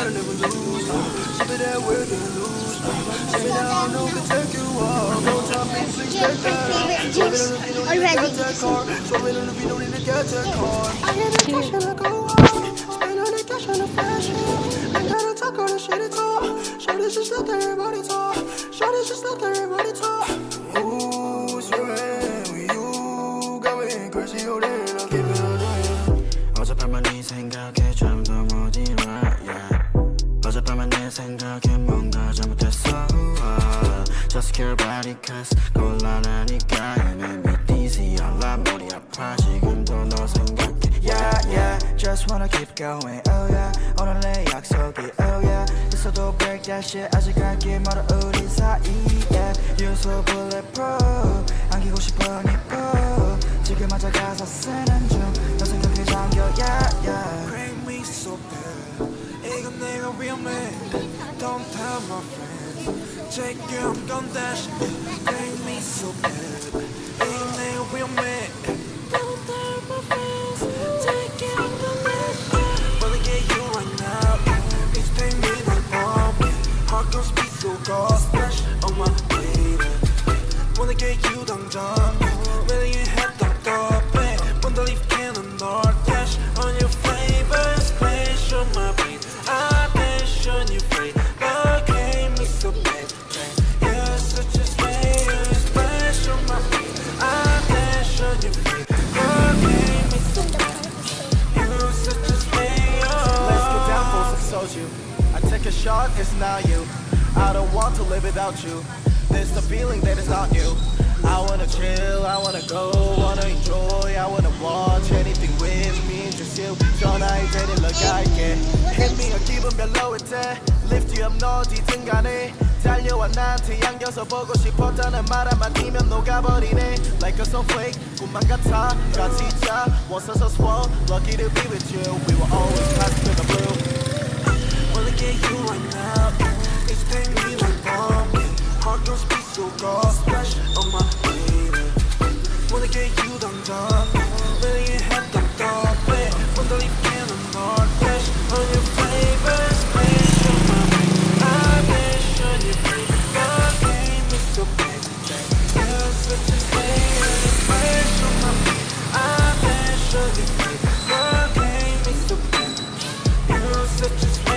gotta never lose. Ship it that we're gonna lose. Ship it down, no can take you off. No time, please take that off. So we don't need to get that car. So we don't need to get that car. I get the cash and I go out. Spend all the cash on the fashion. I gotta talk all the shit it's all. Shorty's just let everybody talk. Shorty's just let everybody talk. Ooh, swimming with you. Going crazy, oh then I'll give it a day. 어젯밤만 네 생각에 잠도 못 일어, yeah. 어젯밤만 내 생각에 뭔가 잘못했어. Just care about it cause 곤란하니까 And me dizzy 알아 머리 아파 지금도 너 생각해 Yeah, yeah, just wanna keep going, oh yeah 오늘 내 약속이, oh yeah 있어도 break that shit 아직 갈 길 멀어 우리 사이에 You're so bulletproof 안기고 싶으니까 지금 맞아 가사 쓰는 중 너 생각에 잠겨, yeah, yeah Break me so bad 이건 내가 위험해 Don't tell my friends Take you, I'm gon' dash Break me so bad 이건 내가 위험해 Don't tell my friends Take you, I'm gon' dash Wanna get you right now Please take me like bomb Heart gon' speed so cold Splash on my baby Wanna get you 당장 Really you head up Wanna leave cannon or dash On your flavor Splash on my brain I dash on your face Love gave me so bad You're such a slayer Splash on my brain I dash on your face Love gave me so bad You're such a slayer Let's get down for some soju I take a shot, it's not you I don't want to live without you There's the feeling that it's not you I wanna chill, I wanna go, wanna enjoy I wanna watch anything with me Just you, 전화에 데리러 갈게 Hit me, 기분 별로일 때 Lift you up, 너 어디든 간에 달려와 나한테 안겨서 보고 싶었다는 말 한마디면 녹아버리네 Like a snowflake, 꿈만 같아 같이 자 Once I swore, lucky to be with you We will always pass through the blue Wanna get you right now It's take me like bomb Heart gon' speed so cold Splash on my baby Wanna get you 당장 Really head up Wanna leave cannon or dash On your flavor Splash on my baby I dash on your face God gave me so bad You're such a slayer Splash on my baby I dash on your face God gave me so bad You're such a slayer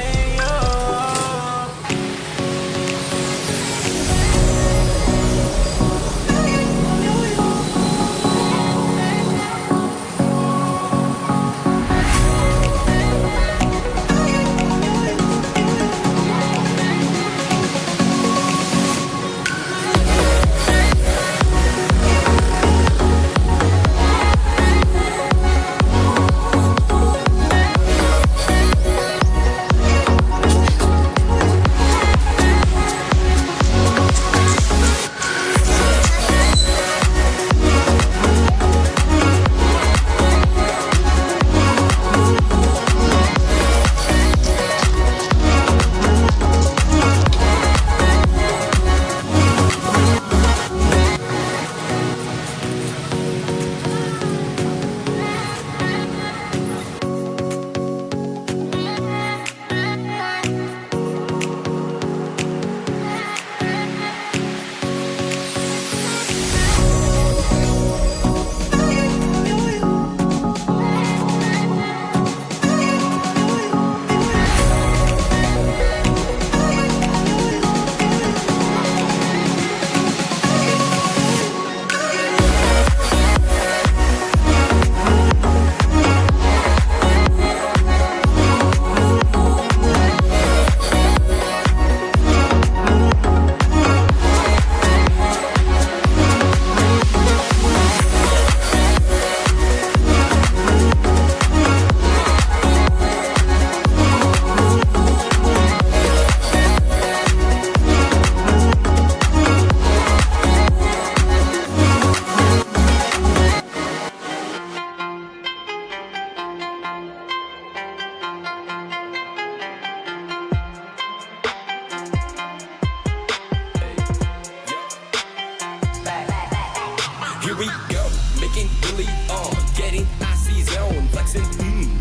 Here we go, making really on, getting icy zone, flexing,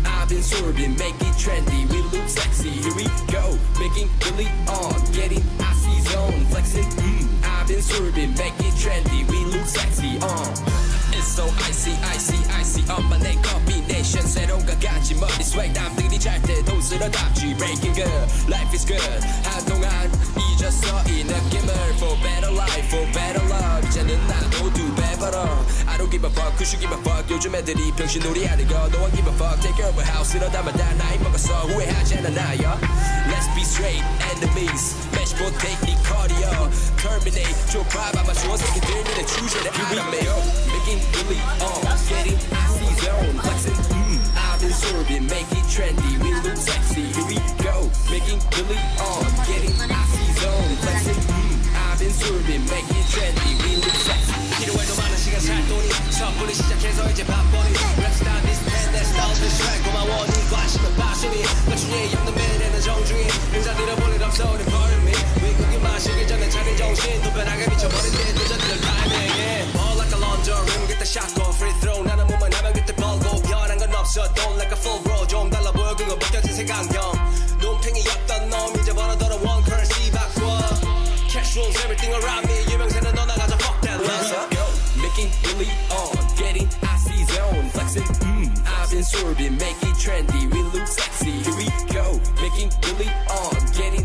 I've been swerving, make it trendy. We look sexy, here we go. Making really on, getting icy zone, flexing. I've been swerving, make it trendy. We look sexy on. It's so icy, icy, icy. 엄마 내 combination 새로운 가지 머리 swag 남들이 잘 때도 쓸어담지. Breaking good, life is good. 한동안 잊었어 이 느낌을. For better life, for better love. 이제는 나도 두 배 벌어. I don't give a fuck, who should give a fuck. 요즘 애들이 병신놀이 하는 거. No one give a fuck. Take care of a house. 이러다만 다 나이 먹었어. 후회하지 않아 나요. Let's be straight, enemies. Match potato, cardio. Terminate, 좁아봐봐 좋은 새끼들 눈에 주제를 알아매요. Making really on, getting icy zone, flexing. I've been serving, make it trendy. We look sexy, here we go. Making really on, getting icy zone, flexing. I've been serving, make it trendy. We look sexy. 필요해도 많은 시간 살 돈이 섣불리 시작해서 이제 밥벌이 랩스타일 비슷해 내 스타일 비슷해 고마워 네 관심은 passion이 나중에 없는 매일에는 정중히 인사드려 볼 일 없어 우린 버릇 미 위국이 마시기 전에 차린 정신 또 변하게 미쳐버린 게 늦어질 타이밍에 Ball like a laundry 그때 샷고 free throw 나는 몸만 하면 그때 벌고 변한 건 없어 Don't like a full bro 좀 달라 보여 그거 벗겨진 색안경 눈탱이였던 놈 이제 벌어더러 one currency 바꿔 Cash rules everything around me 유명세는 너 나가자 fuck that love Making really on, getting icy zone, flexing. I've been swerving, make it trendy. We look sexy, here we go. Making really on, getting